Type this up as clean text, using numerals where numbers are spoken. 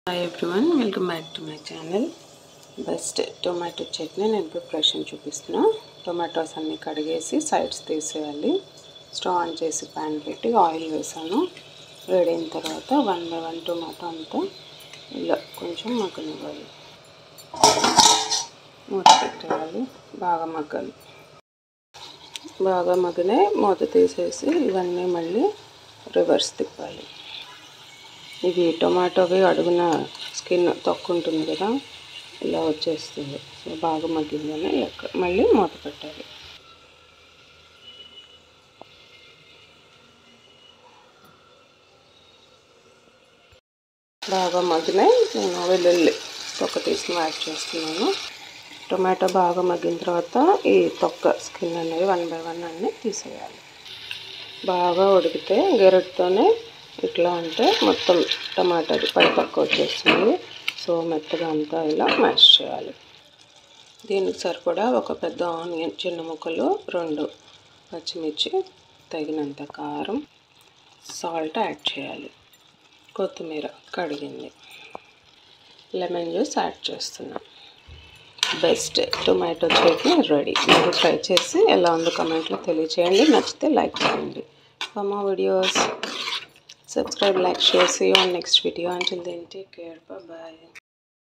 Hi everyone, welcome back to my channel. Best tomato chutney నేను preparation చూపిస్తున్నా. Tomatoes అన్ని కడిగేసి సైడ్స్ తీసేయాలి. స్టవ్ ఆన్ చేసి ప్యాన్ పెట్టి ఆయిల్ వేసాను. వేడైన తర్వాత 1 by 1 టొమాటో అంతా ఇలా కొంచెం మగ్గనివ్వాలి. మూత పెట్టేయాలి. బాగా మగ్గాలి. బాగా మగ్గనే మూత తీసేసి ఇవన్నీ మళ్ళీ రివర్స్ తిప్పాలి. ఇది టొమాటోవి అడుగున స్కిన్ తొక్కుంటుంది కదా, ఇలా వచ్చేస్తుంది. సో బాగా మగ్గిందని లెక్క. మళ్ళీ మూత పెట్టాలి. బాగా మగ్గినాయి. నేను వెల్లుల్లి తొక్క తీసుకుని యాడ్ చేస్తున్నాను. టొమాటో బాగా మగ్గిన తర్వాత ఈ తొక్క స్కిన్ అనేది 1 by 1 అన్నీ తీసేయాలి. బాగా ఉడికితే గెరటితోనే ఇట్లా అంటే మొత్తం టమాటాది పై పక్క వచ్చేస్తుంది. సో మెత్తగా అంతా ఇలా మ్యాష్ చేయాలి. దీనికి సరిపడా ఒక పెద్ద ఆనియన్ చిన్న ముక్కలు, 2 పచ్చిమిర్చి, తగినంత కారం, సాల్ట్ యాడ్ చేయాలి. కొత్తిమీర కడిగింది, లెమన్ జ్యూస్ యాడ్ చేస్తున్నాం. Best tomato chutney ready. మీరు ట్రై చేసి ఎలా ఉందో కామెంట్లో తెలియచేయండి. నచ్చితే లైక్ చేయండి. For more videos, subscribe, like, share. See you on next video. Until then, take care. Bye bye.